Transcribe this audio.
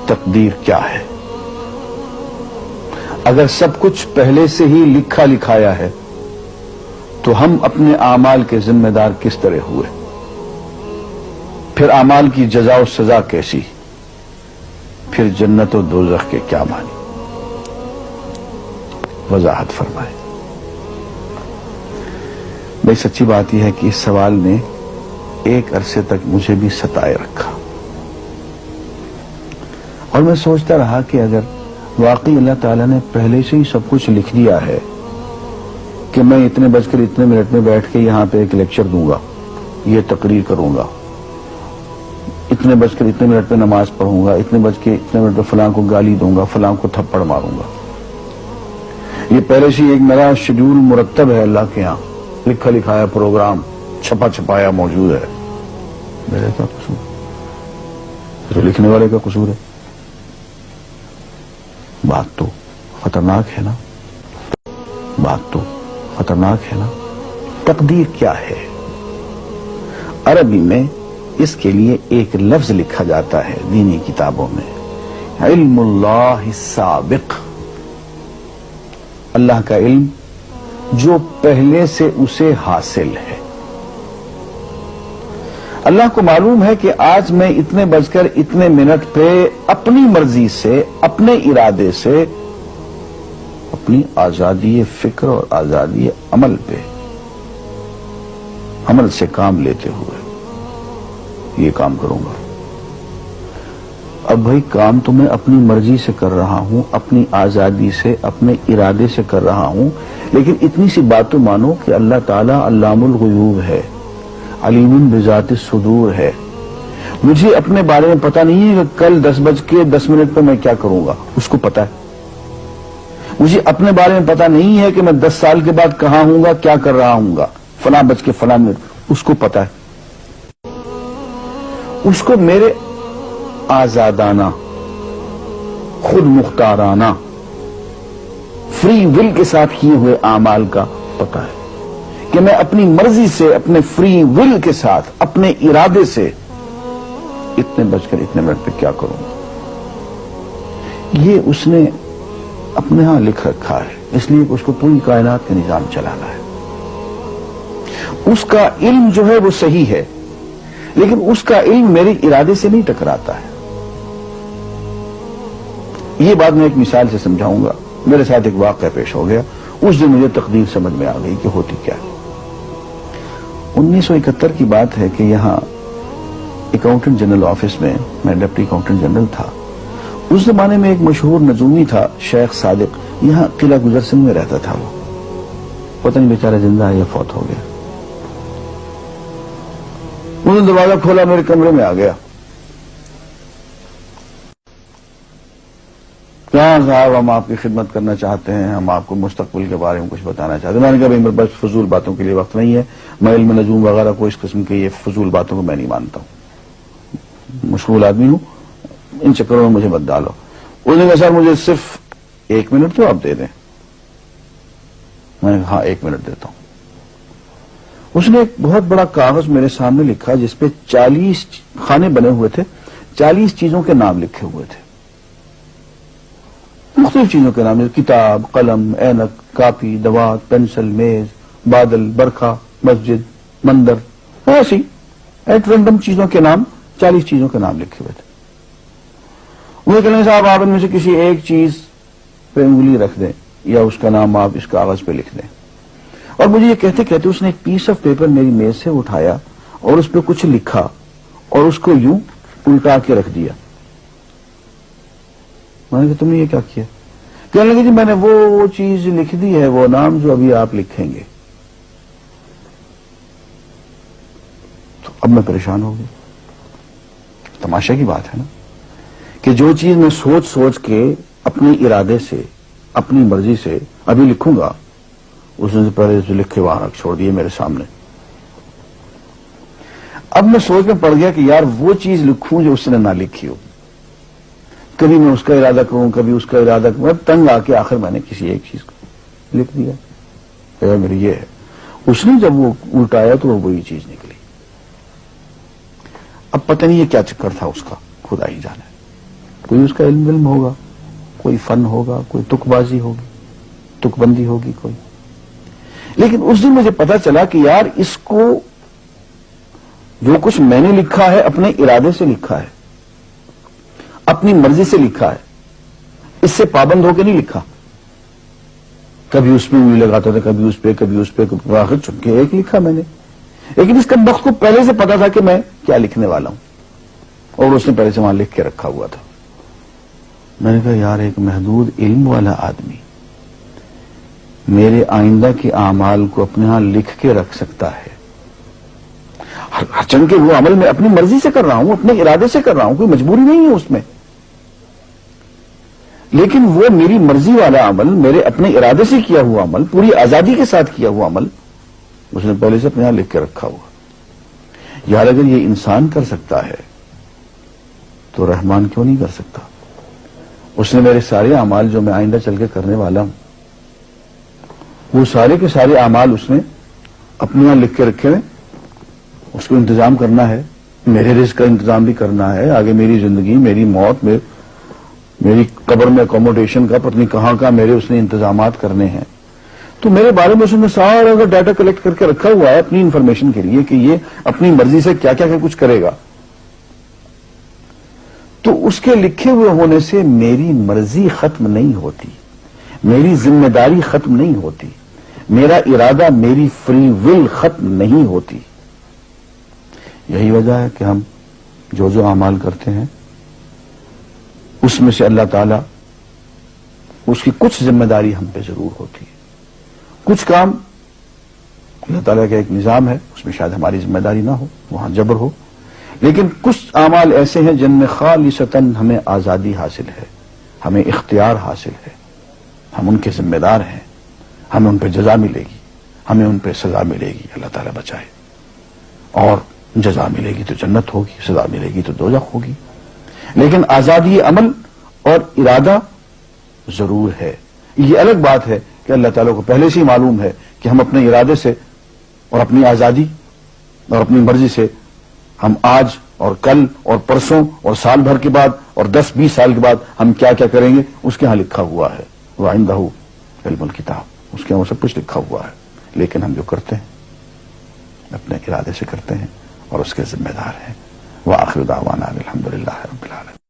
تقدیر کیا ہے؟ اگر سب کچھ پہلے سے ہی لکھا لکھایا ہے تو ہم اپنے اعمال کے ذمہ دار کس طرح ہوئے؟ پھر اعمال کی جزا و سزا کیسی؟ پھر جنت و دوزخ کے کیا معنی؟ وضاحت فرمائے۔ بھئی سچی بات یہ ہے کہ اس سوال نے ایک عرصے تک مجھے بھی ستائے رکھا، اور میں سوچتا رہا کہ اگر واقعی اللہ تعالیٰ نے پہلے سے ہی سب کچھ لکھ دیا ہے کہ میں اتنے بج کر اتنے منٹ میں بیٹھ کے یہاں پہ ایک لیکچر دوں گا، یہ تقریر کروں گا، اتنے بج کر اتنے منٹ میں نماز پڑھوں گا، اتنے بج کے اتنے منٹ میں فلاں کو گالی دوں گا، فلاں کو تھپڑ ماروں گا، یہ پہلے سے ایک میرا شیڈول مرتب ہے اللہ کے ہاں، لکھا لکھایا پروگرام چھپا چھپایا موجود ہے، میرے کا قصور؟ تو لکھنے والے کا قصور ہے؟ بات تو خطرناک ہے نا، بات تو خطرناک ہے نا۔ تقدیر کیا ہے؟ عربی میں اس کے لیے ایک لفظ لکھا جاتا ہے دینی کتابوں میں، علم اللہ السابق، اللہ کا علم جو پہلے سے اسے حاصل ہے۔ اللہ کو معلوم ہے کہ آج میں اتنے بج کر اتنے منٹ پہ اپنی مرضی سے، اپنے ارادے سے، اپنی آزادی فکر اور آزادی عمل پہ، عمل سے کام لیتے ہوئے یہ کام کروں گا۔ اب بھائی کام تو میں اپنی مرضی سے کر رہا ہوں، اپنی آزادی سے، اپنے ارادے سے کر رہا ہوں، لیکن اتنی سی بات تو مانو کہ اللہ تعالیٰ علام الغیوب ہے، علیم بذات الصدور ہے۔ مجھے اپنے بارے میں پتہ نہیں ہے کہ کل 10:10 پہ میں کیا کروں گا، اس کو پتا ہے۔ مجھے اپنے بارے میں پتہ نہیں ہے کہ میں 10 سال کے بعد کہاں ہوں گا، کیا کر رہا ہوں گا، فلاں بج کے فلاں منٹ، اس کو پتا ہے۔ اس کو میرے آزادانہ، خود مختارانہ، فری ول کے ساتھ کیے ہوئے اعمال کا پتہ ہے کہ میں اپنی مرضی سے، اپنے فری ول کے ساتھ، اپنے ارادے سے اتنے بج کر اتنے منٹ پہ کیا کروں گا۔ یہ اس نے اپنے ہاں لکھ رکھا ہے، اس لیے کہ اس کو پوری کائنات کا نظام چلانا ہے۔ اس کا علم جو ہے وہ صحیح ہے، لیکن اس کا علم میرے ارادے سے نہیں ٹکراتا ہے۔ یہ بات میں ایک مثال سے سمجھاؤں گا۔ میرے ساتھ ایک واقعہ پیش ہو گیا، اس دن مجھے تقدیر سمجھ میں آ گئی کہ ہوتی کیا ہے۔ 1971 کی بات ہے کہ یہاں اکاؤنٹنٹ جنرل آفس میں میں ڈپٹی اکاؤنٹنٹ جنرل تھا۔ اس زمانے میں ایک مشہور نجومی تھا شیخ صادق، یہاں قلعہ گزر سنگھ میں رہتا تھا۔ وہ پتہ نہیں بیچارہ زندہ ہے یا فوت ہو گیا۔ انہوں نے دروازہ کھولا، میرے کمرے میں آ گیا۔ کہاں صاحب ہم آپ کی خدمت کرنا چاہتے ہیں، ہم آپ کو مستقبل کے بارے میں کچھ بتانا چاہتے ہیں۔ میں نے کہا بھائی میرے پاس فضول باتوں کے لیے وقت نہیں ہے، میں علم نجوم وغیرہ کو اس قسم کے یہ فضول باتوں کو میں نہیں مانتا ہوں، مشغول آدمی ہوں، ان چکروں میں مجھے مت ڈالو۔ اس نے کہا سر مجھے صرف 1 منٹ تو آپ دے دیں۔ میں نے کہا ہاں 1 منٹ دیتا ہوں۔ اس نے ایک بہت بڑا کاغذ میرے سامنے لکھا جس پہ 40 خانے بنے ہوئے تھے، 40 چیزوں کے نام لکھے ہوئے تھے، مختلف چیزوں کے نام، کتاب، قلم، اینک، کاپی، دوات، پینسل، میز، بادل، برکھا، مسجد، مندر، ایسی ایٹ رینڈم چیزوں کے نام، 40 چیزوں کے نام لکھے ہوئے تھے۔ وہ کہنے صاحب آپ ان میں سے کسی ایک چیز پہ انگلی رکھ دیں یا اس کا نام آپ اس کاغذ پہ لکھ دیں۔ اور مجھے یہ کہتے کہتے اس نے ایک پیس آف پیپر میری میز سے اٹھایا اور اس پہ کچھ لکھا اور اس کو یوں الٹا کے رکھ دیا۔ میں نے کہا تم نے یہ کیا کیا؟ کہنے لگے جی میں نے وہ چیز لکھ دی ہے، وہ نام جو ابھی آپ لکھیں گے۔ تو اب میں پریشان ہو گیا۔ تماشا کی بات ہے نا کہ جو چیز میں سوچ سوچ کے اپنے ارادے سے، اپنی مرضی سے ابھی لکھوں گا، اس نے پہلے جو لکھ کے وہاں رکھ چھوڑ دیے میرے سامنے۔ اب میں سوچ میں پڑ گیا کہ یار وہ چیز لکھوں جو اس نے نہ لکھی ہو، کبھی میں اس کا ارادہ کروں، کبھی اس کا ارادہ کروں، اب تنگ آ کے آخر میں نے کسی ایک چیز کو لکھ دیا کہ میری یہ ہے۔ اس نے جب وہ الٹایا تو وہ وہی چیز نکلی۔ اب پتہ نہیں یہ کیا چکر تھا اس کا، خدا ہی جانے۔ کوئی اس کا علم ہوگا، کوئی فن ہوگا، کوئی تک بازی ہوگی، تک بندی ہوگی کوئی. لیکن اس دن مجھے پتا چلا کہ یار اس کو جو کچھ میں نے لکھا ہے اپنے ارادے سے لکھا ہے، اپنی مرضی سے لکھا ہے، اس سے پابند ہو کے نہیں لکھا. کبھی اس میں انگلی لگاتا تھا، کبھی اس پہ، کبھی اس پہ، آخر چن کے ایک لکھا میں نے. لیکن اس کمبخت کو پہلے سے پتا تھا کہ میں کیا لکھنے والا ہوں، اور اس نے پہلے سے وہاں لکھ کے رکھا ہوا تھا. میں نے کہا یار ایک محدود علم والا آدمی میرے آئندہ کے اعمال کو اپنے ہاں لکھ کے رکھ سکتا ہے. چن کے وہ عمل میں اپنی مرضی سے کر رہا ہوں، اپنے ارادے سے کر رہا ہوں، کوئی مجبوری نہیں ہے اس میں. لیکن وہ میری مرضی والا عمل، میرے اپنے ارادے سے کیا ہوا عمل، پوری آزادی کے ساتھ کیا ہوا عمل، اس نے پہلے سے اپنے یہاں لکھ کے رکھا ہوا. یار اگر یہ انسان کر سکتا ہے تو رحمان کیوں نہیں کر سکتا؟ اس نے میرے سارے اعمال جو میں آئندہ چل کے کرنے والا ہوں، وہ سارے کے سارے اعمال اس نے اپنے یہاں لکھ کے رکھے ہیں. اس کو انتظام کرنا ہے، میرے رزق کا انتظام بھی کرنا ہے، آگے میری زندگی، میری موت، میری قبر میں اکوموڈیشن کا پتہ نہیں کہاں کا میرے اس نے انتظامات کرنے ہیں. تو میرے بارے میں اس نے سارا ڈیٹا کلیکٹ کر کے رکھا ہوا ہے اپنی انفارمیشن کے لیے کہ یہ اپنی مرضی سے کیا کیا کچھ کرے گا. تو اس کے لکھے ہوئے ہونے سے میری مرضی ختم نہیں ہوتی، میری ذمہ داری ختم نہیں ہوتی، میرا ارادہ، میری فری ول ختم نہیں ہوتی. یہی وجہ ہے کہ ہم جو اعمال کرتے ہیں اس میں سے اللہ تعالیٰ اس کی کچھ ذمہ داری ہم پہ ضرور ہوتی ہے. کچھ کام اللہ تعالیٰ کا ایک نظام ہے، اس میں شاید ہماری ذمہ داری نہ ہو، وہاں جبر ہو. لیکن کچھ اعمال ایسے ہیں جن میں خالصتاً ہمیں آزادی حاصل ہے، ہمیں اختیار حاصل ہے، ہم ان کے ذمہ دار ہیں، ہمیں ان پہ جزا ملے گی، ہمیں ان پہ سزا ملے گی، اللہ تعالیٰ بچائے. اور جزا ملے گی تو جنت ہوگی، سزا ملے گی تو دوزخ ہوگی. لیکن آزادی عمل اور ارادہ ضرور ہے. یہ الگ بات ہے کہ اللہ تعالیٰ کو پہلے سے ہی معلوم ہے کہ ہم اپنے ارادے سے اور اپنی آزادی اور اپنی مرضی سے ہم آج اور کل اور پرسوں اور سال بھر کے بعد اور 10-20 سال کے بعد ہم کیا کیا کریں گے اس کے ہاں لکھا ہوا ہے. وَعِندَهُ عِلْمُ الْكِتَابِ، اس کے ہاں سب کچھ لکھا ہوا ہے. لیکن ہم جو کرتے ہیں اپنے ارادے سے کرتے ہیں اور اس کے ذمہ دار ہیں. وآخر دعوانا الحمدللہ رب العالمین.